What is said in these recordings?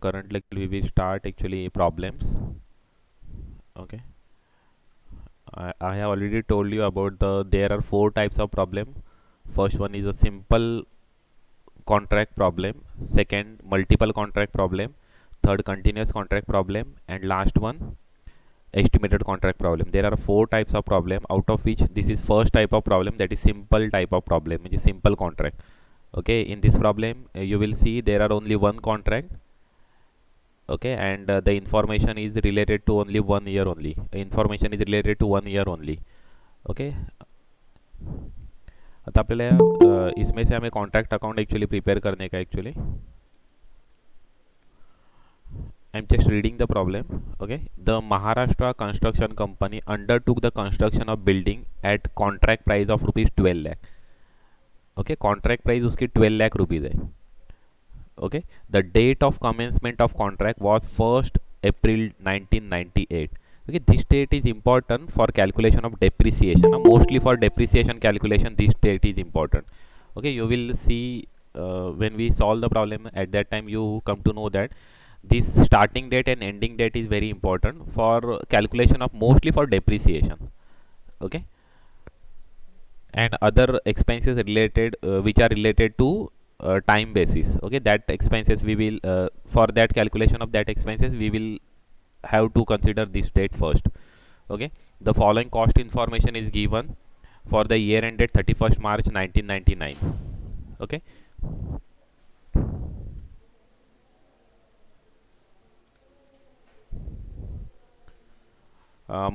Currently we will start actually problems. Okay, I have already told you about there are four types of problem. First one is a simple contract problem, second multiple contract problem, third continuous contract problem, and last one estimated contract problem. There are four types of problem, out of which this is first type of problem, that is simple type of problem, which is simple contract. Okay, in this problem you will see there are only one contract. Okay, and the information is related to only 1 year only. Information is related to 1 year only. Okay, आता आपल्याला इसमें से हमें contract account actually prepare करने का actually I'm just reading the problem. Okay, the Maharashtra construction company undertook the construction of building at contract price of rupees 12 lakh. Okay, contract price उसकी 12 lakh rupees है. Okay, the date of commencement of contract was 1st April 1998. Okay, this date is important for calculation of depreciation. Mostly for depreciation calculation this date is important. Okay, you will see when we solve the problem, at that time you come to know that this starting date and ending date is very important for calculation of mostly for depreciation. Okay, and other expenses related which are related to time basis. Okay, that expenses we will for that calculation of that expenses we will have to consider this date first. Okay, the following cost information is given for the year ended 31st March 1999. Okay,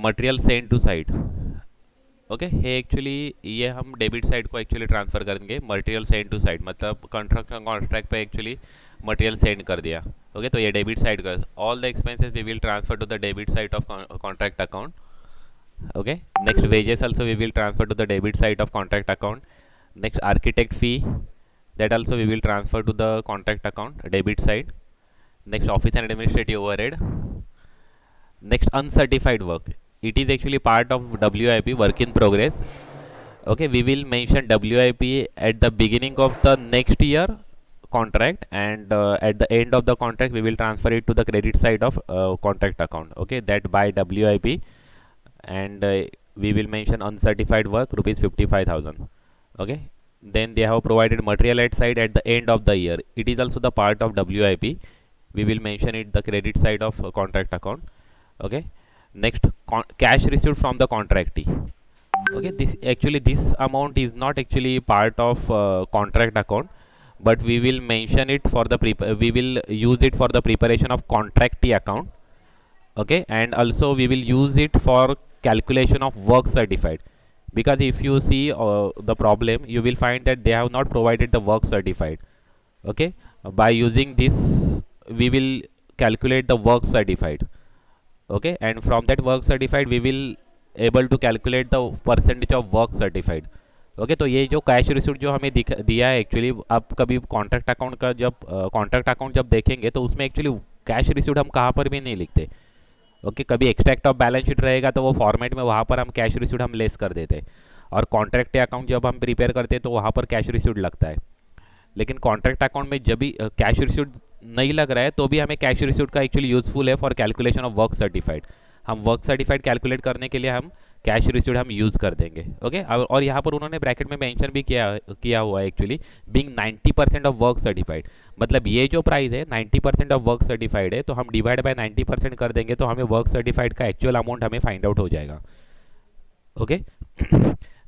material send to site. Okay, hey actually ये हम debit side को actually transfer करेंगे. Material send to side मतलब contract पे actually material send कर दिया. Okay, तो ये डेबिट साइड का all the expenses we will transfer to the debit side of contract account. Okay, next wages also we will transfer to the debit side of contract account. Next architect fee, that also we will transfer to the contract account debit side. Next office and administrative overhead. Next uncertified work, it is actually part of WIP, work in progress. Okay, we will mention WIP at the beginning of the next year contract, and at the end of the contract we will transfer it to the credit side of contract account. Okay, that by WIP, and we will mention uncertified work rupees 55,000. Okay, then they have provided material at side at the end of the year, it is also the part of WIP, we will mention it the credit side of contract account. Okay, next cash received from the contractee. Okay, this actually this amount is not actually part of contract account, but we will mention it for the we will use it for the preparation of contractee account. Okay, and also we will use it for calculation of work certified, because if you see the problem you will find that they have not provided the work certified. Okay, by using this we will calculate the work certified. Okay, and from that work certified we will able to calculate the percentage of work certified. Okay, तो ये जो cash receipt जो हमें दिया है actually, आप कभी contract account का जब कॉन्ट्रैक्ट अकाउंट जब देखेंगे तो उसमें एक्चुअली कैश रिसीट हम कहाँ पर भी नहीं लिखते. ओके, कभी एक्सट्रैक्ट ऑफ बैलेंस शीट रहेगा तो वो फॉर्मेट में वहाँ पर हम कैश रिसीट हम लेस कर देते हैं, और कॉन्ट्रैक्ट अकाउंट जब हम प्रिपेयर करते हैं तो वहाँ पर कैश रिसीट लगता है. लेकिन कॉन्ट्रैक्ट अकाउंट में जब भी कैश रिसीट नहीं लग रहा है तो भी हमें कैश रिसीट का एक्चुअली यूजफुल है for calculation of work certified. हम वर्क सर्टिफाइड कैलकुलेट करने के लिए हम कैश रिसीट हम यूज़ कर देंगे. ओके, और यहाँ पर उन्होंने ब्रैकेट में मेंशन भी किया हुआ है actually being 90% of work certified. मतलब ये जो प्राइस है 90% ऑफ वर्क सर्टिफाइड है, तो हम डिवाइड बाय 90% कर देंगे तो हमें वर्क सर्टिफाइड का एक्चुअल अमाउंट हमें फाइंड आउट हो जाएगा. ओके,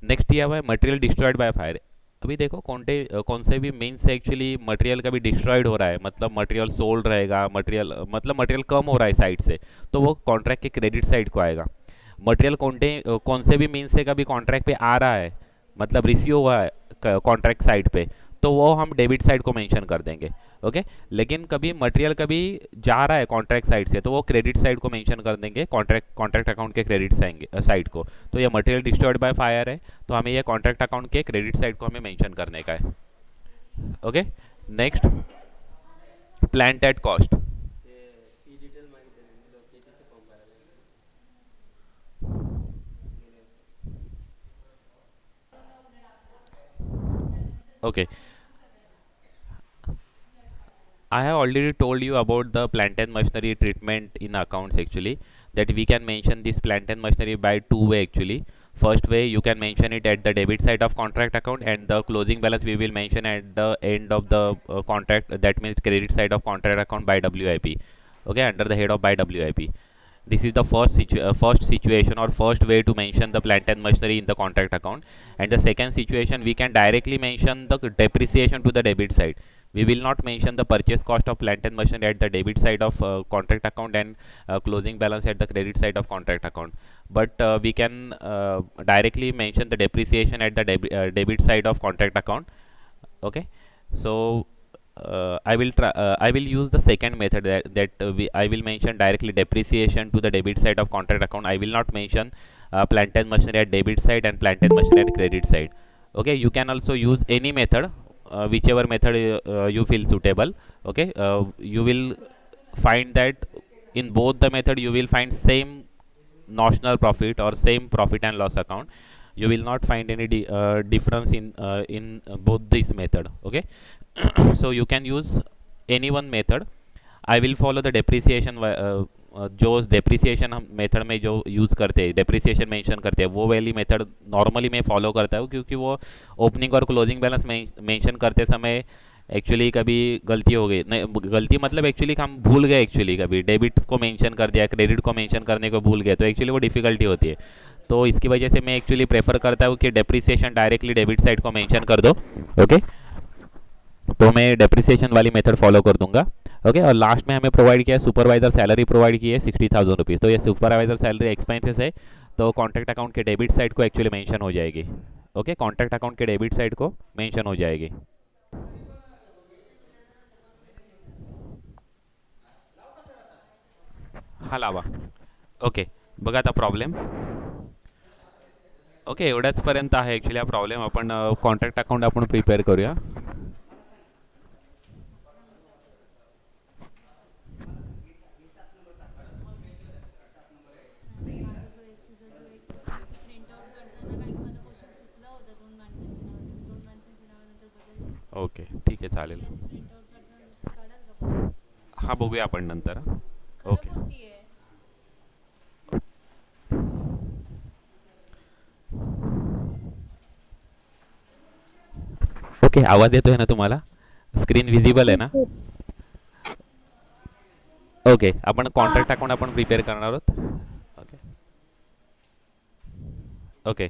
नेक्स्ट दिया हुआ है मटेरियल डिस्ट्रॉयड बाय फायर. अभी देखो कौन से भी मीन से एक्चुअली मटेरियल का भी डिस्ट्रॉयड हो रहा है, मतलब मटेरियल सोल्ड रहेगा, मटेरियल मतलब मटेरियल कम हो रहा है साइड से, तो वो कॉन्ट्रैक्ट के क्रेडिट साइड को आएगा. मटेरियल कौन से भी मीन से कभी कॉन्ट्रैक्ट पे आ रहा है, मतलब रिसीव हुआ है कॉन्ट्रैक्ट साइड पे, तो वो हम डेबिट साइड को मेंशन कर देंगे. ओके, लेकिन कभी मटेरियल कभी जा रहा है कॉन्ट्रैक्ट साइड से तो वो क्रेडिट साइड को मेंशन कर देंगे, कॉन्ट्रैक्ट अकाउंट के क्रेडिट साइड को. तो ये मटेरियल डिस्ट्रॉयड बाय फायर है, तो हमें ये कॉन्ट्रैक्ट अकाउंट के क्रेडिट साइड को हमें मेंशन करने का है. Okay, next plant at cost. Okay, I have already told you about the plant and machinery treatment in accounts actually, that we can mention this plant and machinery by two way actually. First way, you can mention it at the debit side of contract account, and the closing balance we will mention at the end of the contract, that means credit side of contract account by WIP. Okay, under the head of by WIP. This is the first situation or first way to mention the plant and machinery in the contract account. And the second situation, we can directly mention the depreciation to the debit side. We will not mention the purchase cost of plant and machinery at the debit side of contract account, and closing balance at the credit side of contract account, but we can directly mention the depreciation at the debit side of contract account. Okay, so I will use the second method, I will mention directly depreciation to the debit side of contract account. I will not mention plant and machinery at debit side and plant and machinery at credit side. Okay, you can also use any method, whichever method you feel suitable. Okay, you will find that in both the method you will find same notional profit or same profit and loss account. You will not find any difference in both this method. Okay, so you can use any one method. I will follow the depreciation, जो depreciation हम method में जो use करते हैं, depreciation mention करते हैं, वो वाली मेथड नॉर्मली मैं फॉलो करता हूँ, क्योंकि वो ओपनिंग और क्लोजिंग बैलेंस मेंशन करते समय एक्चुअली कभी गलती हो गई, नहीं गलती मतलब एक्चुअली हम भूल गए, एक्चुअली कभी डेबिट को मेंशन कर दिया, क्रेडिट को मेंशन करने को भूल गए, तो एक्चुअली वो डिफ़िकल्टी होती है। तो इसकी वजह से मैं एक्चुअली प्रेफर करता हूँ कि डेप्रिसिएशन डायरेक्टली डेबिट साइड को मेंशन कर दो। ओके, तो मैं डेप्रिसिएशन वाली मेथड फॉलो कर दूंगा। ओके, और लास्ट में हमें प्रोवाइड किया है सुपरवाइजर सैलरी प्रोवाइड की है 60,000 रुपीज़। तो ये सुपरवाइजर सैलरी एक्सपेंसेस है, तो कॉन्ट्रैक्ट अकाउंट के डेबिट साइड को एक्चुअली मेंशन हो जाएगी। ओके, कॉन्ट्रैक्ट अकाउंट के डेबिट साइड को मेंशन हो जाएगी। हा लावा। ओके, बघा आता प्रॉब्लेम। ओके, एवढ्याच पर्यंत आहे ॲक्च्युली हा प्रॉब्लेम। आपण कॉन्ट्रॅक्ट अकाउंट आपण प्रिपेअर करूया। ओके, ठीक आहे, चालेल। हा बघूया आपण नंतर। ओके ओके, आवाज येतोय ना तुम्हाला? स्क्रीन विजिबल आहे ना? ओके, आपण कॉन्ट्रॅक्ट अकाउंट आपण प्रिपेअर करणार आहोत। Okay okay,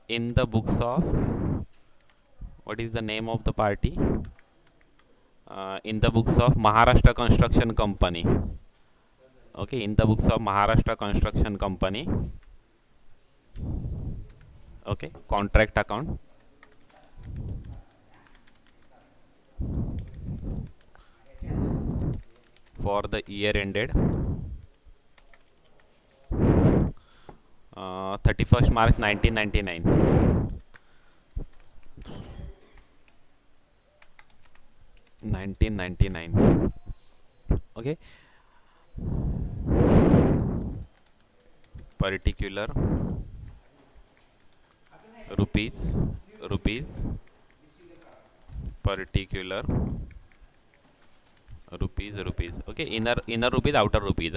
in the books of, what is the name of the party? In the books of Maharashtra Construction Company. Okay, in the books of Maharashtra Construction Company. Okay, contract account. For the year ended 31st March 1999. 1999. Okay, particular rupees, particular rupees. Okay, inner rupees, outer rupees.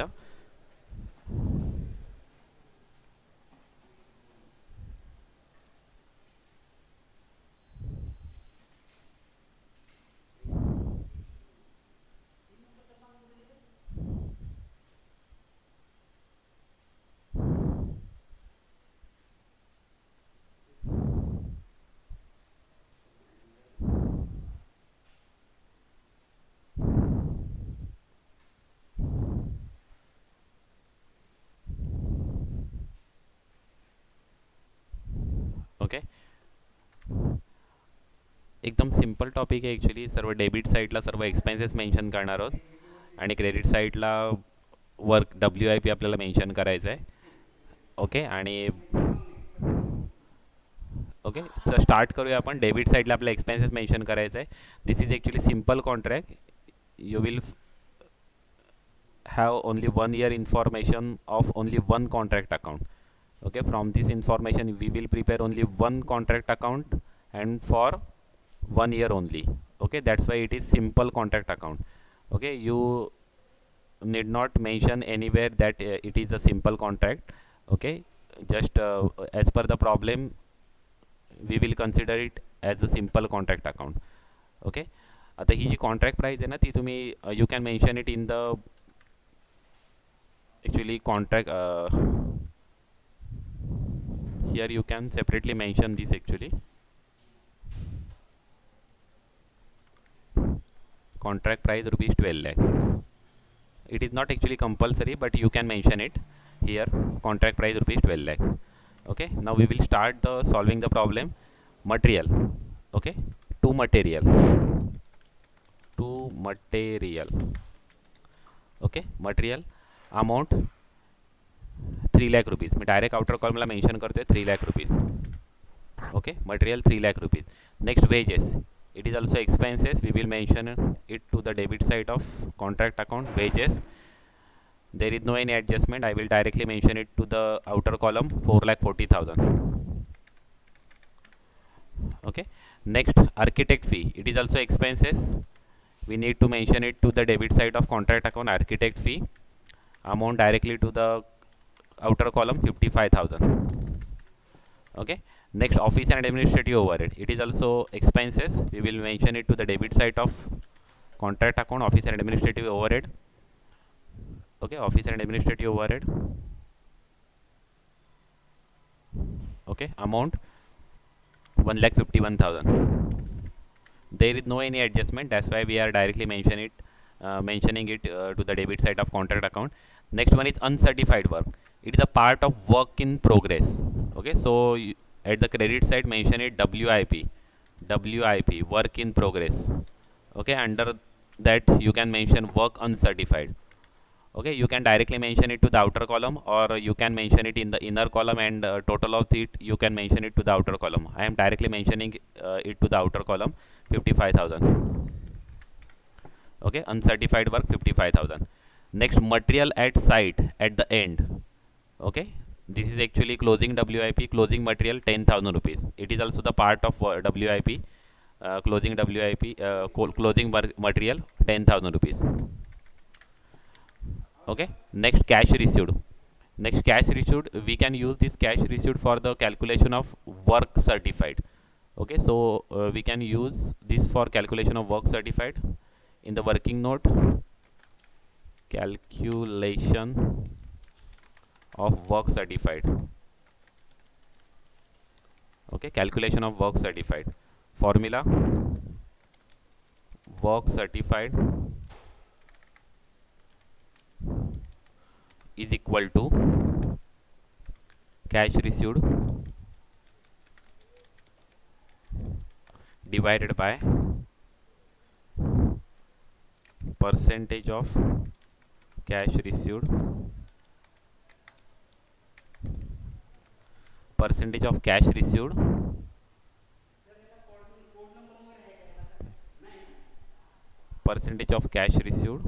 Okay, एकदम simple topic आहे actually. सर्व debit साईडला सर्व expenses mention करणार आहोत, आणि credit साईडला work WIP आपल्याला mention करायचं आहे। ओके, आणि ओके, तर स्टार्ट करूया आपण। डेबिट साईडला आपल्या एक्सपेन्सेस मेन्शन करायचं आहे। This is actually simple contract. You will have only 1 year information of only one contract account. Okay, from this information we will prepare only one contract account, and for 1 year only. Okay, that's why it is simple contract account. Okay, you need not mention anywhere that it is a simple contract. Okay, just as per the problem we will consider it as a simple contract account. Okay, आता ही जी contract price आहे ना ती तुम्ही you can mention it in the actually contract here you can separately mention this actually contract price rupees 12 lakh. It is not actually compulsory but you can mention it here, contract price rupees 12 lakh. Okay, now we will start the solving the problem. Material, okay, to material, okay, material amount 3 lakh rupees. Me direct outer कॉलमला mention करतोय 3 lakh rupees. Okay, material 3 lakh rupees. Next, wages, it is also expenses. We will mention it to the debit side of contract account. Wages, there is no any adjustment. I will directly mention it to the outer column 4,40,000. Okay, next, architect fee, it is also expenses. We need to mention it to the debit side of contract account. Architect fee amount directly to the outer column 55,000. Okay, next, office and administrative overhead, it is also expenses. We will mention it to the debit side of contract account. Office and administrative overhead. Okay, office and administrative overhead. Okay, amount 1,51,000. There is no any adjustment, that's why we are directly mentioning it to the debit side of contract account. Next one is uncertified work. It is a part of work in progress. Okay, so at the credit side mention it WIP, work in progress. Okay, under that you can mention work uncertified. Okay, you can directly mention it to the outer column or you can mention it in the inner column, and total of it you can mention it to the outer column. I am directly mentioning it to the outer column 55,000. Okay, uncertified work 55,000. Next, material at site at the end. Okay, this is actually closing WIP, closing material 10,000 rupees. It is also the part of WIP, closing WIP, closing material 10,000 rupees. Okay, next, cash received. Next, cash received, we can use this cash received for the calculation of work certified. Okay, so we can use this for calculation of work certified in the working note, calculation of work certified. Okay, calculation of work certified formula, work certified is equal to cash received divided by percentage of cash received, percentage of cash received percentage of cash received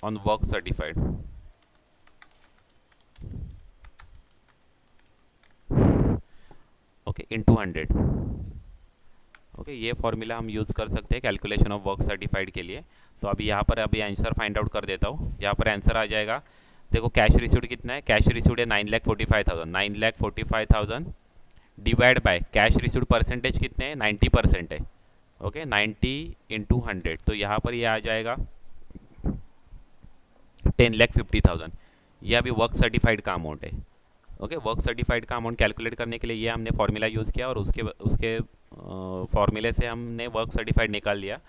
on work certified. Okay, into 100. Okay, ये formula हम use कर सकते हैं calculation of work certified के लिए. तो अभी यहाँ पर अभी आंसर फाइंड आउट कर देता हूँ. यहाँ पर आंसर आ जाएगा. देखो, कैश रिसीव्ड कितना है? कैश रिसीव्ड है 9,45,000. 9,45,000 divide by cash received percentage कितने हैं? 90% है. ओके, 90 इंटू 100, तो यहाँ पर ये आ जाएगा 10,50,000. ये अभी वर्क सर्टिफाइड का अमाउंट है. ओके, वर्क सर्टिफाइड का अमाउंट कैलकुलेट करने के लिए ये हमने फॉर्मूला यूज़ किया और उसके फॉर्मूले से हमने वर्क सर्टिफाइड निकाल लिया.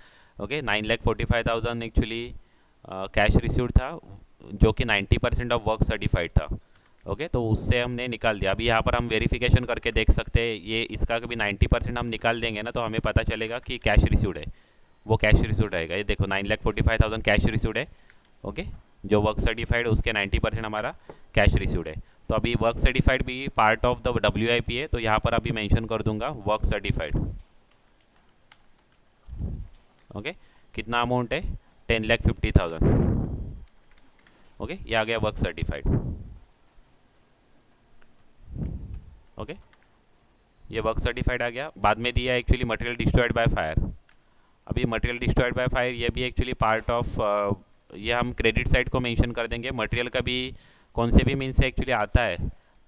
ओके, 9,45,000 एक्चुअली कैश रिसीव्ड था जो कि 90% ऑफ वर्क सर्टिफाइड था. ओके, तो उससे हमने निकाल दिया. अभी यहाँ पर हम वेरिफिकेशन करके देख सकते हैं. ये इसका कभी 90% हम निकाल देंगे ना तो हमें पता चलेगा कि कैश रिसीव्ड है, वो कैश रिसीव्ड रहेगा. ये देखो, 9,45,000 कैश रिसीव्ड है. ओके, जो वर्क सर्टिफाइड है उसके 90% हमारा कैश रिसीव्ड है. तो अभी वर्क सर्टिफाइड भी पार्ट ऑफ द WIP है, तो यहाँ पर अभी मेंशन कर दूंगा वर्क सर्टिफाइड. ओके, कितना अमाउंट है? 10,50,000. ओके, ये आ गया वर्क सर्टिफाइड. ओके, ये वर्क सर्टिफाइड आ गया। बाद में दिया actually material destroyed by fire. अभी मटेरियल डिस्ट्रॉयड बाय फायर ये भी एक्चुअली पार्ट ऑफ, ये हम क्रेडिट साइड को मेंशन कर देंगे। मटेरियल का भी कौन से भी मीन से एक्चुअली आता है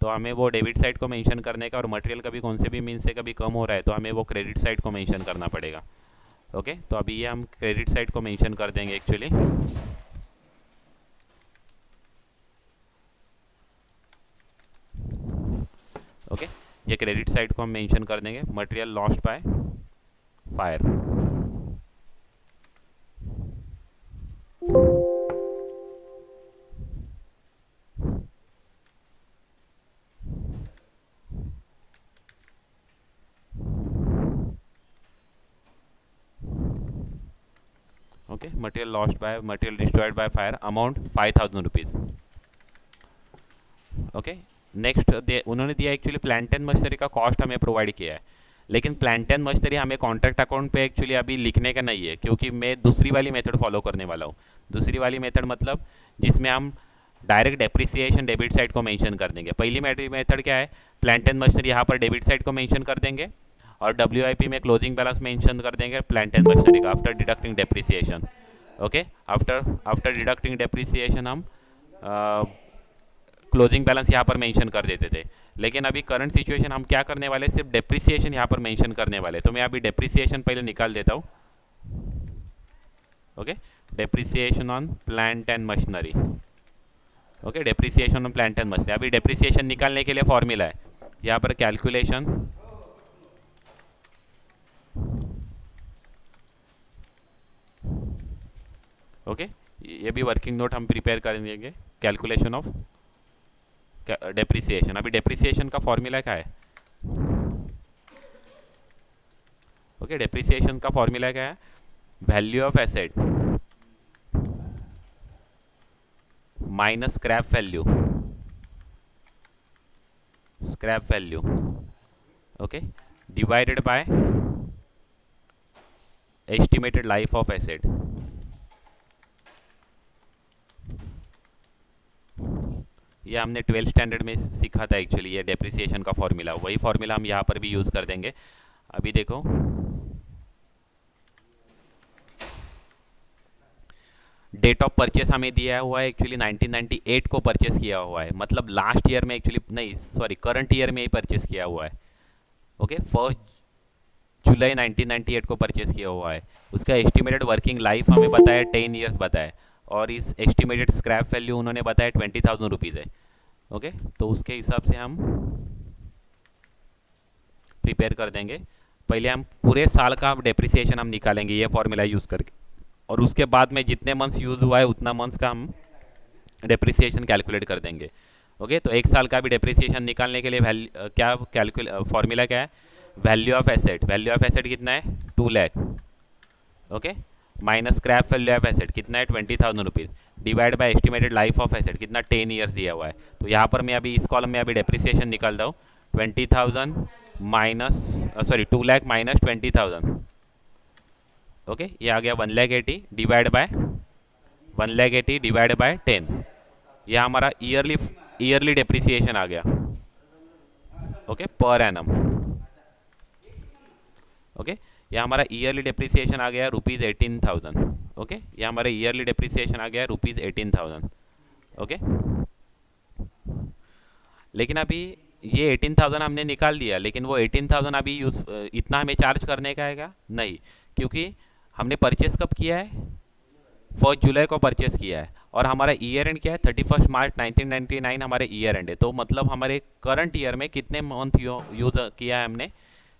तो हमें वो डेबिट साइड को मेंशन करने का, और मटेरियल कभी कौन से भी मीन से कभी कम हो रहा है तो हमें वो क्रेडिट साइड को मेंशन करना पड़ेगा। ओके, तो अभी ये हम क्रेडिट साइड को मेंशन कर देंगे एक्चुअली। ओके, ये क्रेडिट साइड को हम मेंशन कर देंगे, material lost by fire. Okay, material lost by, material destroyed by fire, amount 5000 rupees. Okay, next उन्होंने दिया एक्चुअली प्लांट एंड मशीनरी का कॉस्ट हमें प्रोवाइड किया है, लेकिन प्लांट एंड मशीनरी हमें कॉन्ट्रैक्ट अकाउंट पे एक्चुअली अभी लिखने का नहीं है, क्योंकि मैं दूसरी वाली मेथड फॉलो करने वाला हूँ। दूसरी वाली मेथड मतलब जिसमें हम डायरेक्ट डेप्रिसिएशन डेबिट साइड को मेंशन कर देंगे। पहली मेथड क्या है, प्लांट एंड मशीनरी यहाँ पर डेबिट साइड को मेंशन कर देंगे और WIP में क्लोजिंग बैलेंस मेंशन कर देंगे प्लांट एंड मशीनरी का after deducting depreciation. Okay, after deducting depreciation हम क्लोजिंग बैलेंस यहाँ पर मेंशन कर देते थे, लेकिन अभी करंट सिचुएशन हम क्या करने वाले, सिर्फ डेप्रिसिएशन यहाँ पर मेंशन करने वाले। तो मैं अभी डेप्रिसिएशन पहले निकाल देता हूँ। Okay, depreciation on plant and machinery. Okay, depreciation on plant and machinery. अभी डेप्रिसिएशन निकालने के लिए फॉर्मूला है यहाँ पर कैलकुलेशन, ओके, ये भी वर्किंग नोट हम प्रिपेयर कर देंगे, कैलकुलेशन ऑफ डेप्रिसिएशन। अभी डेप्रिसिएशन का फॉर्मूला क्या है, ओके, डेप्रिसिएशन का फॉर्मूला क्या है, value of asset minus scrap value, okay, divided by estimated life of asset. ये हमने 12th स्टैंडर्ड में सीखा था एक्चुअली, ये डेप्रिसिएशन का फॉर्मूला, वही फॉर्मूला हम यहाँ पर भी यूज़ कर देंगे। अभी देखो, डेट ऑफ परचेस हमें दिया हुआ है एक्चुअली 1998 को परचेस किया हुआ है, मतलब लास्ट ईयर में एक्चुअली नहीं, सॉरी करंट ईयर में ही परचेस किया हुआ है। ओके, 1 जुलाई 1998 को परचेस किया हुआ है। उसका एस्टिमेटेड वर्किंग लाइफ हमें बताया 10 ईयर्स बताया, और इस एस्टिमेटेड स्क्रैप वैल्यू उन्होंने बताया 20,000 रुपीज़ है। ओके, तो उसके हिसाब से हम प्रिपेयर कर देंगे। पहले हम पूरे साल का डेप्रिसिएशन हम निकालेंगे ये फॉर्मूला यूज़ करके, और उसके बाद में जितने मंथ्स यूज़ हुआ है उतना मंथ्स का हम डेप्रिसिएशन कैलकुलेट कर देंगे। ओके, तो एक साल का भी डेप्रिसिएशन निकालने के लिए क्या फॉर्मूला क्या है, वैल्यू ऑफ एसेट कितना है 2 lakh. Okay, minus scrap value of asset कितना है 20,000 rupees, divide by estimated life of asset कितना 10 ईयर्स दिया हुआ है। तो यहाँ पर मैं अभी इस कॉलम में अभी डेप्रिसिएशन निकालता हूँ, 20,000 माइनस 20,000। ओके, ये आ गया 1,80,000 डिवाइड बाय 10। यह हमारा ईयरली डेप्रिसिएशन आ गया। Okay, per annum. ओके, यह हमारा ईयरली डेप्रिसिएशन आ गया ₹18,000। ओके, यह हमारा ईयरली डेप्रिसिएशन आ गया ₹18,000। ओके, लेकिन अभी ये 18,000 हमने निकाल दिया, लेकिन वो 18,000 अभी इतना हमें चार्ज करने का है क्या, नहीं, क्योंकि हमने परचेस कब किया है, 1 जुलाई को परचेस किया है, और हमारा ईयर एंड क्या है 31 मार्च 1999 हमारे ईयर एंड है। तो मतलब हमारे करंट ईयर में कितने मंथ यूज़ किया है हमने,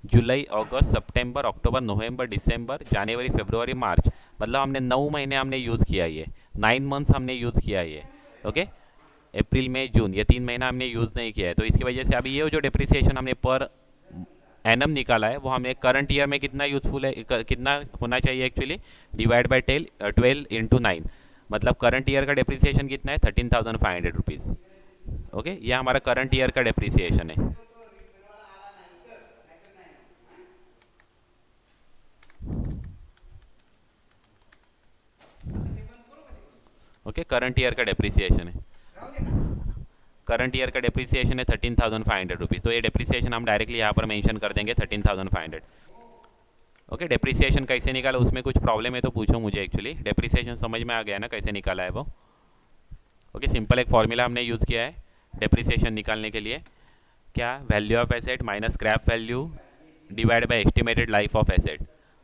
जुलाई, अगस्त, सितंबर, अक्टूबर, नवंबर, दिसंबर, जनवरी, फरवरी, मार्च, मतलब हमने 9 महीने हमने यूज़ किया ये, 9 मंथ्स हमने यूज़ किया ये। ओके, अप्रैल मई जून ये 3 महीना हमने यूज़ नहीं किया है, तो इसकी वजह से अभी ये जो डेप्रिसिएशन हमने पर एनम निकाला है वो हमें करंट ईयर में कितना यूज़फुल है, कितना होना चाहिए एक्चुअली, डिवाइड बाय 12 इंटू 9, मतलब करंट ईयर का डेप्रिसिएशन कितना है 13,500 रुपीज़। ओके, ये हमारा करंट ईयर का डेप्रिसिएशन है। ओके, करंट ईयर का डेप्रिसिएशन है। करंट ईयर का डेप्रिसिएशन है 13,500 रुपीज़, तो ये डेप्रिसिएशन हम डायरेक्टली यहाँ पर मेंशन कर देंगे 13,500। ओके, डेप्रिसिएशन कैसे निकाला, उसमें कुछ प्रॉब्लम है तो पूछो मुझे। एक्चुअली डेप्रिसिएशन समझ में आ गया ना कैसे निकाला है वो। ओके, सिंपल एक फॉर्मूला हमने यूज़ किया है डेप्रिसिएशन निकालने के लिए। क्या, value of asset minus scrap value divide by estimated life of asset.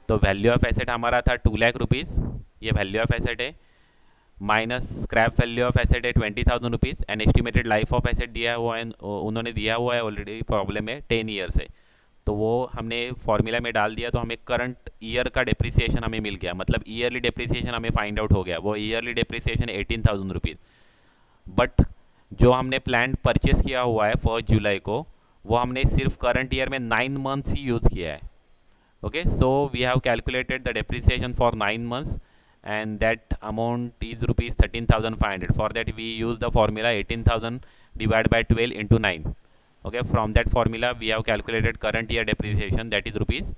तो वैल्यू ऑफ एसेट हमारा था 2,00,000 रुपीज़, ये वैल्यू ऑफ एसेट है, minus scrap value of asset है 20,000 rupees, and estimated life of asset दिया हुआ है, उन्होंने दिया हुआ है ऑलरेडी प्रॉब्लम में 10 ईयर्स है, तो वो हमने फॉर्मूला में डाल दिया, तो हमें करंट ईयर का डेप्रिसिएशन हमें मिल गया, मतलब ईयरली डेप्रिसिएशन हमें फाइंड आउट हो गया। वो ईयरली डेप्रिसिएशन 18,000 रुपीज़। बट जो हमने प्लान परचेस किया हुआ है 1 जुलाई को, वो हमने सिर्फ करंट ईयर में 9 मंथ्स ही यूज़ किया है। Okay, so we have calculated the depreciation for 9 months and that amount is rupees 13,500. For that we use the formula 18,000 divided by 12 into 9. Okay, from that formula we have calculated current year depreciation, that is rupees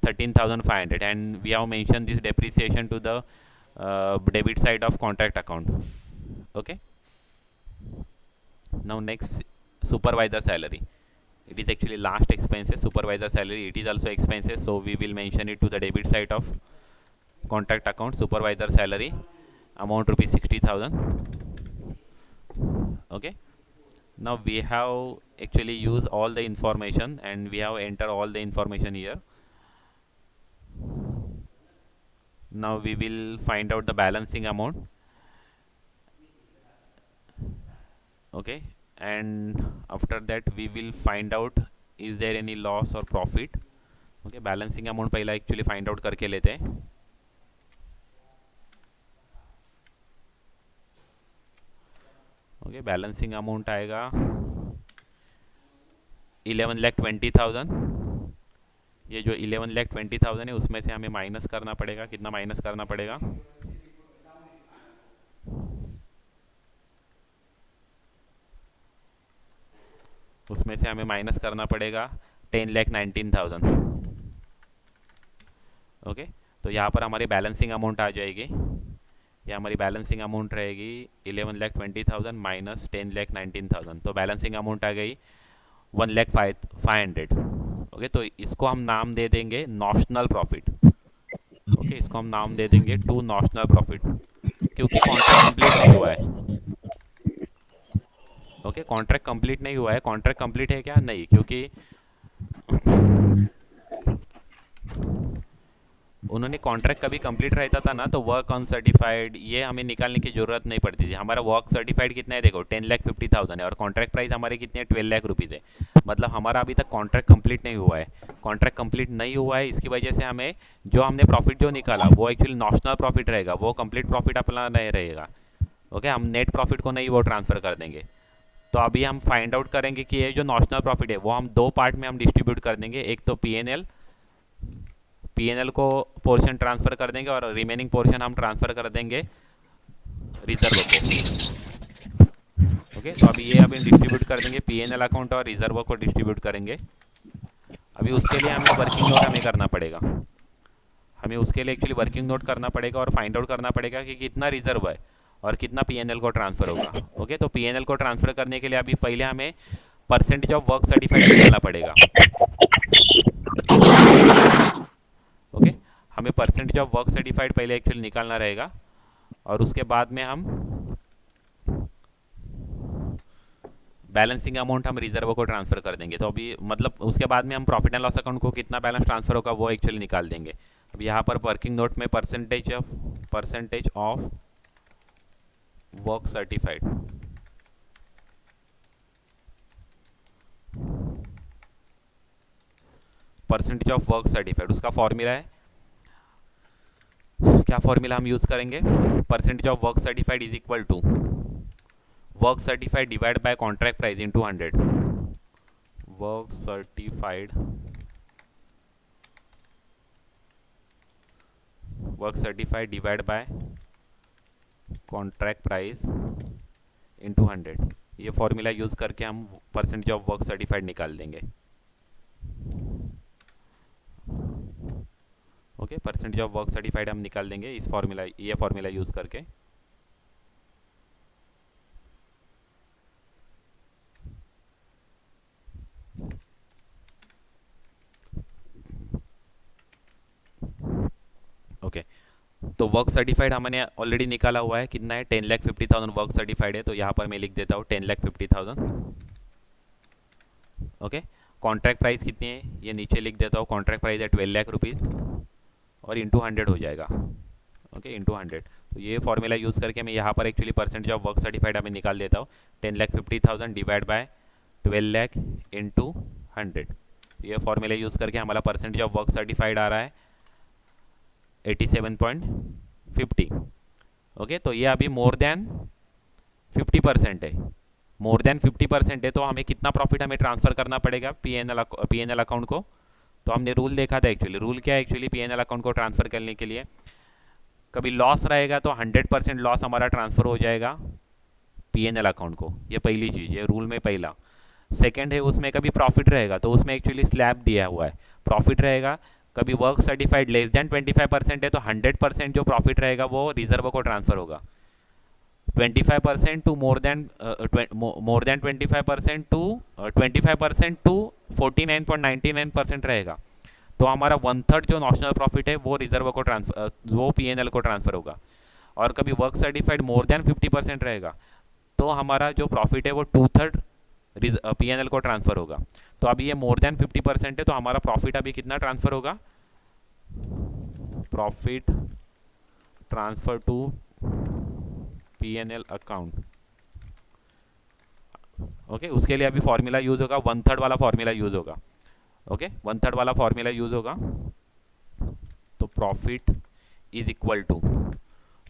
13,500, and we have mentioned this depreciation to the debit side of contract account. Okay, now next, supervisor salary. It is actually last expenses. Supervisor salary, it is also expenses, so we will mention it to the debit side of contract account. Supervisor salary amount rupees 60,000. Okay, now we have actually used all the information and we have entered all the information here. Now we will find out the balancing amount. Okay, and after that we will find out is there any loss or profit. Okay, balancing amount पहला actually find out करके लेते हैं. Okay, balancing amount आएगा 11,20,000। ये जो 11,20,000 है उसमें से हमें माइनस करना पड़ेगा, कितना माइनस करना पड़ेगा, उसमें से हमें माइनस करना पड़ेगा 10,19,000। ओके, तो यहाँ पर हमारी बैलेंसिंग अमाउंट आ जाएगी, ये हमारी बैलेंसिंग अमाउंट रहेगी 11,20,000 माइनस 10,19,000, तो बैलेंसिंग अमाउंट आ गई 1,05,500। ओके, तो इसको हम नाम दे देंगे नॉशनल प्रॉफिट। ओके, इसको हम नाम दे देंगे टू नॉशनल प्रॉफिट, क्योंकि कॉन्ट्रैक्ट कंप्लीट नहीं हुआ है। ओके, कॉन्ट्रैक्ट कंप्लीट नहीं हुआ है। कॉन्ट्रैक्ट कंप्लीट है क्या, नहीं, क्योंकि उन्होंने कॉन्ट्रैक्ट कभी कंप्लीट रहता था ना, तो वर्क अनसर्टिफाइड ये हमें निकालने की ज़रूरत नहीं पड़ती थी। हमारा वर्क सर्टिफाइड कितना है, देखो 10,50,000 है, और कॉन्ट्रैक्ट प्राइस हमारे कितने 12,00,000 है। मतलब हमारा अभी तक कॉन्ट्रैक्ट कंप्लीट नहीं हुआ है। कॉन्ट्रैक्ट कंप्लीट नहीं हुआ है, इसकी वजह से हमें जो हमने प्रॉफिट जो निकाला वो एक्चुअली नॉशनल प्रॉफिट रहेगा, वो कंप्लीट प्रॉफिट अपना नहीं रहेगा। ओके, हम नेट प्रॉफिट को नहीं वो ट्रांसफ़र कर देंगे। तो अभी हम फाइंड आउट करेंगे कि ये जो नॉशनल प्रॉफिट है वो हम दो पार्ट में हम डिस्ट्रीब्यूट कर देंगे। एक तो पीएनएल को पोर्शन ट्रांसफ़र कर देंगे और रिमेनिंग पोर्शन हम ट्रांसफ़र कर देंगे रिजर्व को। ओके, तो अभी ये अभी डिस्ट्रीब्यूट कर देंगे, पीएनएल अकाउंट और रिजर्व को डिस्ट्रीब्यूट करेंगे। अभी उसके लिए हमें वर्किंग नोट हमें करना पड़ेगा, हमें उसके लिए एक्चुअली वर्किंग नोट करना पड़ेगा और फाइंड आउट करना पड़ेगा कि कितना रिजर्व है और कितना पीएनएल को ट्रांसफ़र होगा। ओके, तो पीएनएल को ट्रांसफ़र करने के लिए अभी पहले हमें परसेंटेज ऑफ वर्क सर्टिफाइड निकालना पड़ेगा। ओके, हमें परसेंटेज ऑफ वर्क सर्टिफाइड पहले एक्चुअली निकालना रहेगा, और उसके बाद में हम बैलेंसिंग अमाउंट हम रिजर्व को ट्रांसफ़र कर देंगे। तो अभी मतलब उसके बाद में हम प्रॉफिट एंड लॉस अकाउंट को कितना बैलेंस ट्रांसफ़र होगा वो एक्चुअली निकाल देंगे। अब यहाँ पर वर्किंग नोट में percentage of work certified, percentage of work certified उसका फॉर्मूला है, क्या फॉर्मूला हम यूज़ करेंगे, percentage of work certified is equal to work certified divide by contract price into 100। Work certified divide by contract price into 100, ये formula use करके हम percentage of work certified निकाल देंगे। Okay, percentage of work certified हम निकाल देंगे इस formula, ये फॉर्मूला यूज़ करके। ओके, तो वर्क सर्टिफाइड हमने ऑलरेडी निकाला हुआ है, कितना है 10,50,000 वर्क सर्टिफाइड है, तो यहाँ पर मैं लिख देता हूँ 10,50,000। ओके, कॉन्ट्रैक्ट प्राइस कितनी है ये नीचे लिख देता हूँ, कॉन्ट्रैक्ट प्राइस है 12 लाख रुपीज़ और इंटू 100 हो जाएगा। ओके, इंटू 100, तो ये फॉर्मूला यूज़ करके मैं यहाँ पर actually percentage of work certified हमें निकाल देता हूँ, 10,50,000 डिवाइड बाय 12 लाख इंटू 100। ये फॉर्मूला यूज़ करके हमारा परसेंटेज ऑफ वर्क सर्टिफाइड आ रहा है 87.50। ओके, तो ये अभी मोर देन 50% है, मोर देन 50% है, तो हमें कितना प्रॉफिट हमें ट्रांसफ़र करना पड़ेगा पीएनएल अकाउंट को। तो हमने रूल देखा था एक्चुअली, रूल क्या है एक्चुअली पीएनएल अकाउंट को ट्रांसफ़र करने के लिए, कभी लॉस रहेगा तो 100% लॉस हमारा ट्रांसफ़र हो जाएगा पीएनएल अकाउंट को, ये पहली चीज़, ये रूल में पहला। सेकंड है उसमें कभी प्रॉफिट रहेगा तो उसमें एक्चुअली स्लैब दिया हुआ है, प्रॉफिट रहेगा, कभी वर्क सर्टिफाइड लेस देन 25% है तो 100% जो प्रॉफिट रहेगा वो रिजर्व को ट्रांसफ़र होगा, 25% to more than 25% to 25% to 49.99% रहेगा, तो हमारा 1/3 जो नॉशनल प्रॉफिट है वो रिजर्व को ट्रांसफर, वो पीएनएल को ट्रांसफ़र होगा। और कभी वर्क सर्टिफाइड मोर देन 50% रहेगा तो हमारा जो प्रॉफिट है वो 2/3 पीएनएल को ट्रांसफ़र होगा। तो अभी ये मोर देन 50% है तो हमारा प्रॉफिट अभी कितना ट्रांसफ़र होगा, profit transfer to PNL account. Okay, उसके लिए अभी फॉर्मूला यूज़ होगा, 1/3 वाला फॉर्मूला यूज़ होगा। ओके, 1/3 वाला फॉर्मूला यूज़ होगा, तो profit is equal to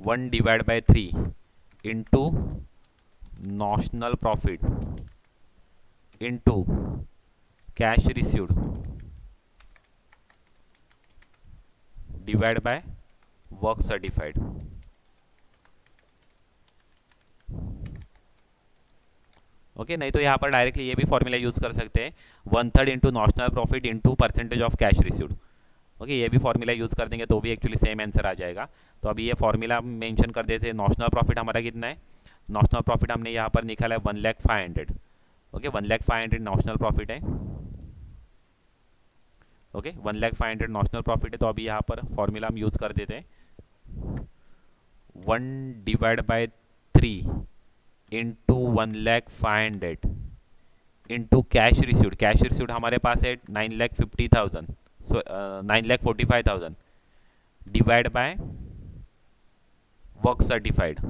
1 divide by 3 into notional profit into cash received divide by work certified. Okay, नहीं तो यहाँ पर डायरेक्टली ये भी फॉर्मूला यूज़ कर सकते हैं, 1/3 into notional profit into percentage of cash received. Okay, ये भी फॉर्मूला यूज़ कर देंगे तो भी एक्चुअली सेम आंसर आ जाएगा। तो अभी ये फॉर्मूला मेंशन कर देते हैं, नॉशनल प्रॉफिट हमारा कितना है, नॉशनल प्रॉफिट हमने यहाँ पर निकाला है 1,05,000। ओके, 1,05,000 नॉशनल प्रॉफिट है। ओके, 1,05,000 नॉशनल प्रॉफिट है, तो अभी यहाँ पर फॉर्मूला हम यूज़ कर देते हैं, 1 divide by 3 into 1,05,000 into cash received, cash received हमारे पास है 9,50,000, so 9,45,000 divide by work certified,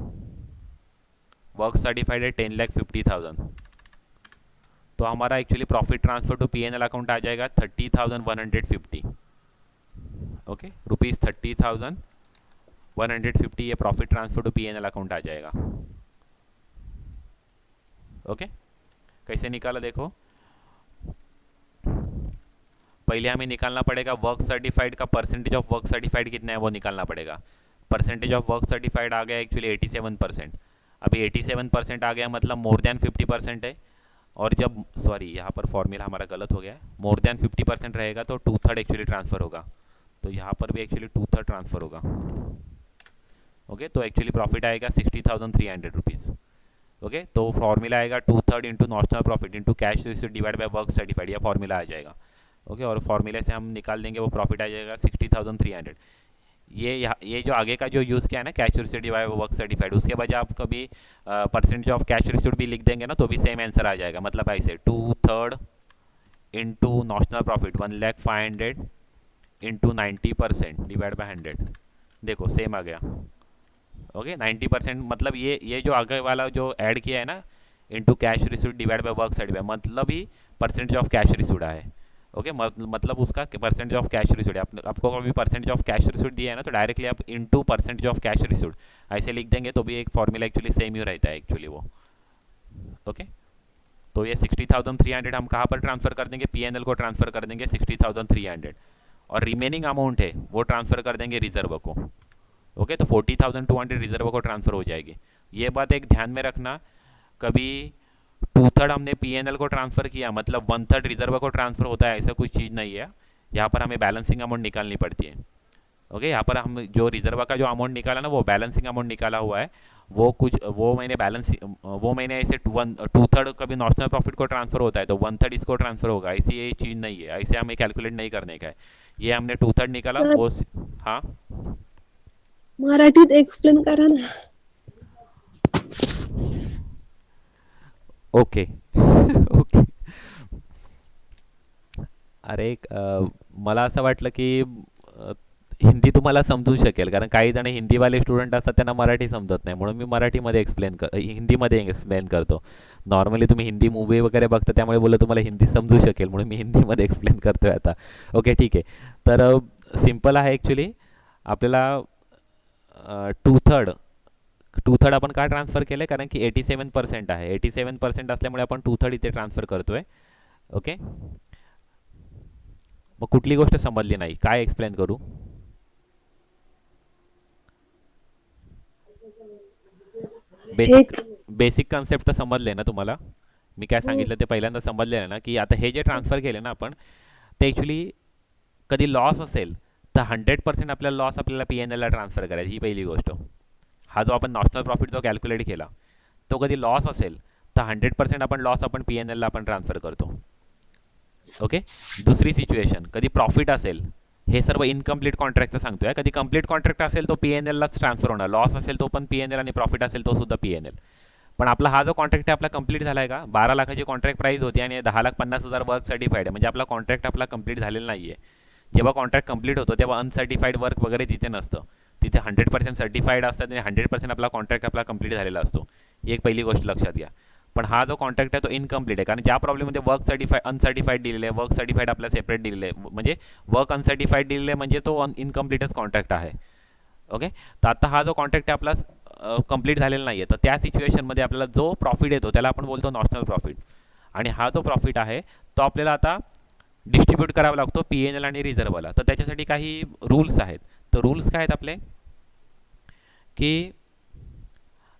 work certified है 10,50,000, तो हमारा actually profit transfer to PNL account आ जाएगा 30,150। ओके, रुपीज़ 30,150 ये profit transfer to PNL account आ जाएगा। ओके, कैसे निकाला देखो, पहले हमें निकालना पड़ेगा वर्क सर्टिफाइड का परसेंटेज ऑफ वर्क सर्टिफाइड कितना है वो निकालना पड़ेगा। परसेंटेज ऑफ वर्क सर्टिफाइड आ गया एक्चुअली 87%। अभी 87% आ गया मतलब मोर देन 50% है, और जब सॉरी यहाँ पर फॉर्मूला हमारा गलत हो गया है, मोर देन 50% रहेगा तो 2/3 एक्चुअली ट्रांसफ़र होगा, तो यहाँ पर भी एक्चुअली 2/3 ट्रांसफ़र होगा। ओके, तो एक्चुअली प्रॉफिट आएगा 60,300 रुपीज़। ओके, तो फॉर्मूला आएगा 2/3 into notional profit into cash received divide by work certified, यह फॉर्मूला आ जाएगा। ओके, और फॉर्मूले से हम निकाल देंगे वो प्रॉफिट आ जाएगा 60,300। ये जो आगे का जो यूज़ किया है ना cash received divide by work certified, उसके बजाय आप कभी परसेंटेज ऑफ कैश रिसीव्ड भी लिख देंगे ना तो भी सेम आंसर आ जाएगा, मतलब ऐसे 2/3 into notional profit 1,05,000 into 90% divide by 100, देखो सेम आ गया। ओके, 90% मतलब ये जो आगे वाला जो ऐड किया है ना into cash received divide by work certified, मतलब ही परसेंटेज ऑफ कैश रिसीव्ड है। ओके, मतलब उसका परसेंटेज ऑफ कैश रिसीव्ड, आपको कभी परसेंटेज ऑफ कैश रिसीव्ड दिया है ना तो डायरेक्टली आप into percentage of cash received ऐसे लिख देंगे तो भी एक फॉर्मूला एक्चुअली सेम ही रहता है एक्चुअली वो। ओके, तो ये 60,300 हम कहाँ पर ट्रांसफ़र कर देंगे, पीएनएल को ट्रांसफ़र कर देंगे 60,300, और रिमेनिंग अमाउंट है वो ट्रांसफ़र कर देंगे रिजर्व को। ओके, तो 40,200 रिजर्व को ट्रांसफ़र हो जाएगी। ये बात एक ध्यान में रखना, कभी 2/3 हमने पीएनएल को ट्रांसफ़र किया मतलब 1/3 रिजर्व को ट्रांसफ़र होता है, ऐसा कुछ चीज़ नहीं है। यहाँ पर हमें बैलेंसिंग अमाउंट निकालनी पड़ती है। ओके, यहाँ पर हम जो रिजर्व का जो अमाउंट निकाला ना वो बैलेंसिंग अमाउंट निकाला हुआ है, वो मैंने ऐसे 2/3 कभी नॉशनल प्रॉफिट को ट्रांसफ़र होता है तो 1/3 इसको ट्रांसफ़र होगा, ऐसी ये चीज़ नहीं है, ऐसे हमें कैलकुलेट नहीं करने का है। ये हमने 2/3 निकाला वो। हाँ, मराठीत एक्सप्लेन करा ना. ओके. ओके. अरे मला असं वाटलं की हिंदी तुम्हाला समजू शकेल, कारण काही जण हिंदीवाले स्टुडंट असतात त्यांना मराठी समजत नाही, म्हणून मी मराठीमध्ये हिंदीमध्ये एक्सप्लेन करतो. नॉर्मली तुम्ही हिंदी मूवी वगैरे बघता त्यामुळे बोललं तुम्हाला हिंदी समजू शकेल म्हणून मी हिंदीमध्ये एक्सप्लेन करतोय आता. ओके ठीक आहे. तर सिम्पल आहे ॲक्च्युली. आपल्याला टू थर्ड टू थर्ड आपण का ट्रान्सफर केलं आहे, कारण की 87% आहे. 87% असल्यामुळे आपण टू थर्ड इथे ट्रान्सफर करतोय. ओके. मग कुठली गोष्ट समजली नाही, काय एक्सप्लेन करू? बेसिक हेच. बेसिक कन्सेप्ट तर समजले ना तुम्हाला? मी काय हो. सांगितलं ते पहिल्यांदा समजले ना, की आता हे जे ट्रान्सफर केले ना आपण, ते ॲक्च्युली कधी लॉस असेल तर 100% आपल्याला लॉस आपल्याला पी एन एलला ट्रान्सफर करायची, ही पहिली गोष्ट. हा जो आपण नॉशनल प्रॉफिट जो कॅल्क्युलेट केला, तो कधी लॉस असेल तर 100% आपण लॉस आपण पी एन एलला आपण ट्रान्सफर करतो. ओके. दुसरी सिच्युएशन, कधी प्रॉफिट असेल, हे सर्व इनकम्प्लीट कॉन्ट्रॅक्टचं सांगतोय. कधी कंप्लीट कॉन्ट्रॅक्ट असेल तो पी एन एललाच ट्रान्सफर होणार, लॉस असेल तो पण पी एन एल आणि प्रॉफिट असेल तो सुद्धा पी एन एल. पण आपला हा जो कॉन्ट्रॅक्ट आहे आपला कंप्लीट झाला आहे का? 12 लाखाची कॉन्ट्रॅक्ट प्राईस होती आणि 10,50,000 वर्क सर्टिफाईड आहे, म्हणजे आपला कॉन्ट्रॅक्ट आपला कंप्लीट झालेला नाही आहे. जेव्हा कॉन्ट्रॅक्ट कंप्लीट होतो तेव्हा अनसर्टिफाईड वर्क वगैरे तिथे नसतं. तिथे 100% सर्टिफाईड असतात आणि 100% आपला कॉन्ट्रॅक्ट आपला कंप्लीट झालेला असतो. ही एक पहिली गोष्ट लक्षात घ्या. पण हा जो कॉन्ट्रॅक्ट आहे तो इनकम्प्लीट आहे, कारण ज्या प्रॉब्लेममध्ये वर्क अनसर्टिफाईड दिलेलं आहे, वर्क सर्टिफाईड आपल्याला सेपरेट दिलेलं आहे, म्हणजे वर्क अनसर्टिफाईड दिलेलं आहे म्हणजे तो इनकम्प्लीटच कॉन्ट्रॅक्ट आहे. ओके. तर आता हा जो कॉन्ट्रॅक्ट आहे आपला कंप्लीट झालेला नाही आहे, तर त्या सिच्युएशनमध्ये आपल्याला जो प्रॉफिट येतो त्याला आपण बोलतो नॉशनल प्रॉफिट. आणि हा जो प्रॉफिट आहे तो आपल्याला आता डिस्ट्रीब्यूट करावा लागतो पी एन एल आणि रिझर्वला. तर त्याच्यासाठी काही रूल्स आहेत. तर रूल्स काय आहेत आपले, की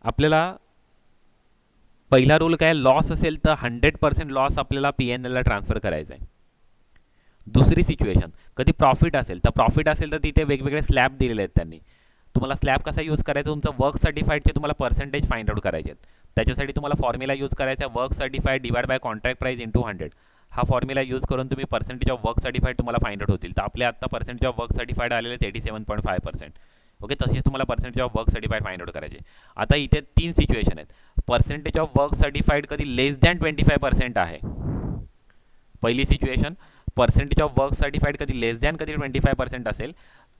आपल्याला पहिला रूल काय, लॉस असेल तर 100% लॉस आपल्याला पी एन एलला ट्रान्सफर करायचा आहे. दुसरी सिच्युएशन, कधी प्रॉफिट असेल तर तिथे वेगवेगळे स्लॅब दिलेले आहेत त्यांनी. तुम्हाला स्लॅब कसा यूज करायचा, तुमचं वर्क सर्टिफाईडचे तुम्हाला पर्सेंटेज फाइंड आउट करायचे आहेत. त्याच्यासाठी तुम्हाला फॉर्म्युला यूज करायचा आहे, work certified divide by contract price into 100. हा फॉर्म्युला यूज करून तुम्ही पर्सेंटेज ऑफ वर्क सर्टिफाईड तुम्हाला फाइंड आउट होतील. तर आपले आता पर्सेंटेज ऑफ वर्क सर्टिफाईड आलेले आहेत 87.5%. ओके. तसेच तुम्हाला percentage of work certified find out करायचे. आता इथे 3 सिच्युएशन आहेत. पर्सेंटेज ऑफ वर्क सर्टिफाईड कधी लेस दॅन 25% आहे. पहिली situation, percentage of work certified कधी लेस दॅन कधी 25% असेल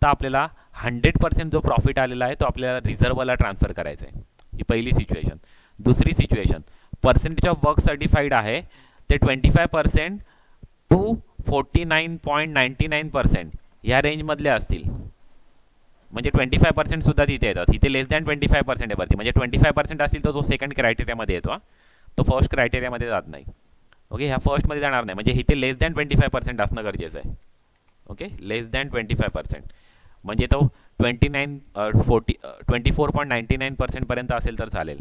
तर आपल्याला 100% जो प्रॉफिट आलेला आहे तो आपल्याला रिझर्वला ट्रान्सफर करायचा आहे. ही पहिली सिच्युएशन. दुसरी situation, percentage of work certified आहे ते 25% टू 49.99% ह्या रेंजमधले असतील, म्हणजे 25% सुद्धा तिथे येतात. इथे लेस दॅन 25% आहे वरती, म्हणजे 25% असतील तर तो सेकंड क्रायटेरियामध्ये येतो. तो फर्स्ट क्रायटेरियामध्ये जात नाही. ओके. ह्या फर्स्टमध्ये जाणार नाही, म्हणजे इथे लेस दॅन 25% असणं गरजेचं आहे. ओके. लेस दॅन 25% म्हणजे तो 24.99% असेल तर चालेल.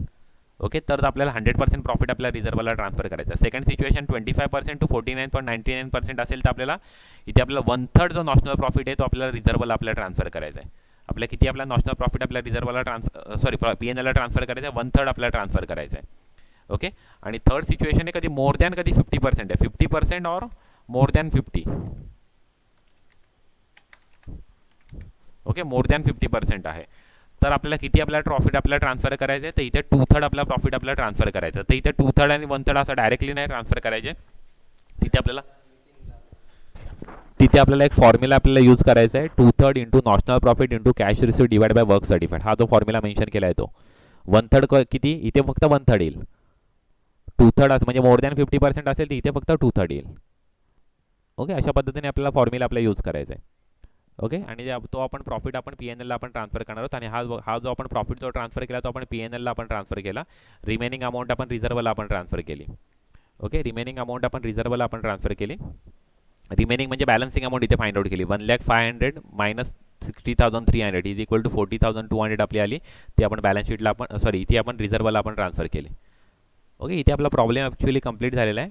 ओके. तर आपल्याला 100% प्रॉफिट आपल्या रिझर्वला ट्रान्सफर करायचा. सेकंड सिच्युएशन, 25% टू 49.99% असेल तर आपल्याला इथे आपल्याला 1/3 जो नॉशनल प्रॉफिट आहे तो आपल्याला रिझर्वला आपल्याला ट्रान्सफर करायचा आहे. आपल्या किती आपला नॉशनल प्रॉफिट आपल्या रिझर्वला पी एन एलला ट्रान्सफर करायचं आहे, 1/3 आपल्याला ट्रान्सफर करायचं आहे. ओके. आणि थर्ड सिच्युएशन आहे कधी मोर दॅन कधी 50% आहे, 50% और more than 50. Okay. More than 50% आहे तर आपल्याला किती आपल्याला प्रॉफिट आपल्याला ट्रान्सफर करायचं आहे, तर इथे 2/3 आपला प्रॉफिट आपल्याला ट्रान्सफर करायचं. तर इथे 2/3 आणि 1/3 असं डायरेक्टली नाही ट्रान्सफर करायचे. तिथे आपल्याला एक फॉर्म्युला आपल्याला यूज करायचा आहे, 2/3 into notional profit into cash receive divide by work certified. हा जो फॉर्म्युला मेन्शन केला आहे तो 1/3 किती, इथे फक्त 1/3 येईल. 2/3 असं म्हणजे मोर दॅन 50% असेल तर इथे फक्त 2/3 येईल. ओके. अशा पद्धतीने आपल्याला फॉर्म्युला आपल्याला यूज करायचा आहे. ओके. आणि तो आपण प्रॉफिट आपण पी एन एलला आपण ट्रान्सफर करणार आहोत. आणि हा जो आपण प्रॉफिट जो ट्रान्सफर केला तो आपण पी एन एलला आपण ट्रान्सफर केला. रिमेनिंग अमाऊंट आपण रिझर्वला आपण ट्रान्सफर केली. ओके. रिमेनिंग अमाऊंट आपण रिझर्वला आपण ट्रान्सफर केली. रिमेनिंग म्हणजे बॅलन्सिंग अमाऊंट इथे फाइंड आउट केली. 1,500,000 मायनस 60,300 इज इक्वल टू 40,200 आपली आली. ती आपण बॅलन्स शीटला आपण इथे आपण रिझर्वला आपण ट्रान्सफर केली. ओके. इथे आपला प्रॉब्लेम ॲक्च्युली कंप्लीट झालेला आहे.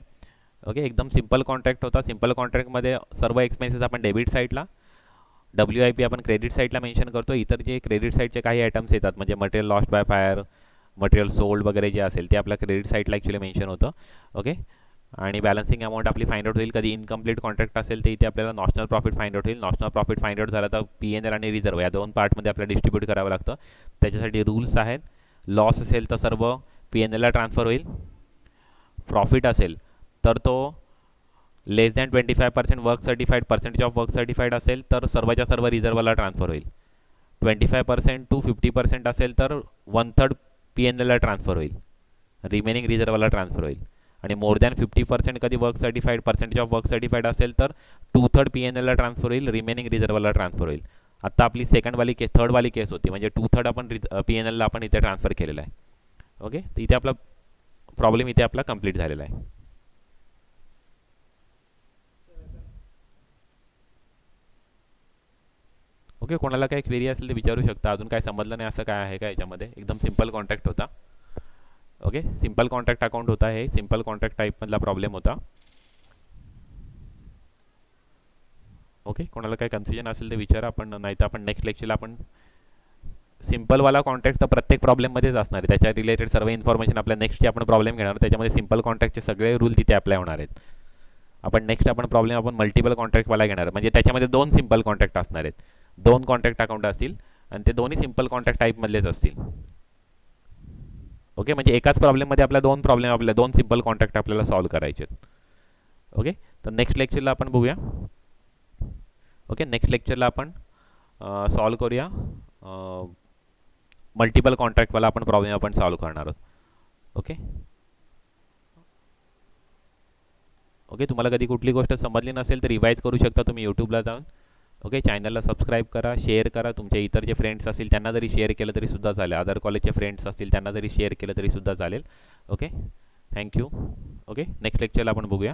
ओके. एकदम सिंपल कॉन्ट्रॅक्ट होता. सिंपल कॉन्ट्रॅक्टमध्ये सर्व एक्सपेन्सेस आपण डेबिट साईडला, WIP आपण क्रेडिट साईडला मेन्शन करतो. इतर जे क्रेडिट साईडचे काही आयटम्स येतात म्हणजे material lost by fire, material sold वगैरे जे असेल ते आपल्या क्रेडिट साईडला ॲक्च्युली मेन्शन होतं. ओके. आणि बॅलन्सिंग अमाऊंट आपली फाइंड आउट होईल. कधी इनकम्प्लीट कॉन्ट्रॅक्ट असेल तर इथे आपल्याला नॉशनल प्रॉफिट फाइंड आउट होईल. नॉशनल प्रॉफिट फाइंड आउट झाला तर P&L आणि रिझर्व या दोन पार्टमध्ये आपल्याला डिस्ट्रीब्यूट करावं लागतं. त्याच्यासाठी रूल्स आहेत. लॉस असेल तर सर्व P&Lला ट्रान्सफर होईल. प्रॉफिट असेल तर तो less than 25% work certified percentage of work certified असेल तर सर्वच्या सर्व रिझर्वला ट्रान्सफर होईल. 25% टू 50% असेल तर 1/3 P&Lला ट्रान्सफर होईल. रिमेनिंग रिझर्वला ट्रान्सफर होईल. आणि मोर दॅन 50% कधी work certified percentage of work certified असेल तर 2/3 P&Lला ट्रान्सफर होईल. रिमेनिंग रिझर्वला ट्रान्सफर होईल. आता आपली थर्डवाली केस होती म्हणजे 2/3 आपण P&Lला आपण इथे ट्रान्सफर केलेला आहे. ओके, तर इथे आपला प्रॉब्लेम इथे आपला कंप्लीट झालेला आहे. ओके, कोणाला काही क्वेरी असेल तर विचारू शकता. अजून काय समजलं नाही असं काय आहे का याच्यामध्ये? एकदम सिंपल कॉन्ट्रॅक्ट होता. ओके, सिंपल कॉन्ट्रॅक्ट अकाउंट होता. हे सिंपल कॉन्ट्रॅक्ट टाईपमधला प्रॉब्लेम होता. ओके, कोणाला काही कन्फ्युजन असेल तर विचारा. आपण नाही तर आपण नेक्स्ट लेक्चरला आपण सिंपलवाला कॉन्ट्रॅक्ट तर प्रत्येक प्रॉब्लेममध्येच असणार आहे. त्याच्या रिलेटेड सर्व इन्फॉर्मेशन आपल्या नेक्स्टची आपण प्रॉब्लेम घेणार. त्याच्यामध्ये सिंपल कॉन्ट्रॅक्टचे सगळे रूल तिथे अप्लाय होणार आहेत. आपण प्रॉब्लेम आपण मल्टिपल कॉन्ट्रॅक्टवाला घेणार म्हणजे त्याच्यामध्ये 2 सिंपल कॉन्ट्रॅक्ट असणार आहेत. 2 कॉन्ट्रॅक्ट अकाउंट असतील आणि ते दोन्ही सिंपल कॉन्ट्रॅक्ट टाईपमधलेच असतील. ओके, म्हणजे एकाच प्रॉब्लेममध्ये आपल्या 2 प्रॉब्लेम आपल्या 2 सिंपल कॉन्ट्रॅक्ट आपल्याला सॉल्व्ह करायचे आहेत. ओके, तर नेक्स्ट लेक्चरला आपण बघूया. ओके, नेक्स्ट लेक्चरला आपण सॉल्व्ह करूया मल्टिपल कॉन्ट्रॅक्टवाला आपण प्रॉब्लेम आपण सॉल्व्ह करणार आहोत. ओके ओके, तुम्हाला कधी कुठली गोष्ट समजली नसेल तर रिवाईज करू शकता तुम्ही यूट्यूबला जाऊन. ओके, चॅनलला सबस्क्राईब करा, शेअर करा. तुमच्या इतर जे फ्रेंड्स असतील त्यांना जरी शेअर केलं तरी सुद्धा चालेल. अदर कॉलेजचे फ्रेंड्स असतील त्यांना जरी शेअर केलं तरी सुद्धा चालेल. Okay, thank you. ओके, नेक्स्ट लेक्चरला आपण बघूया.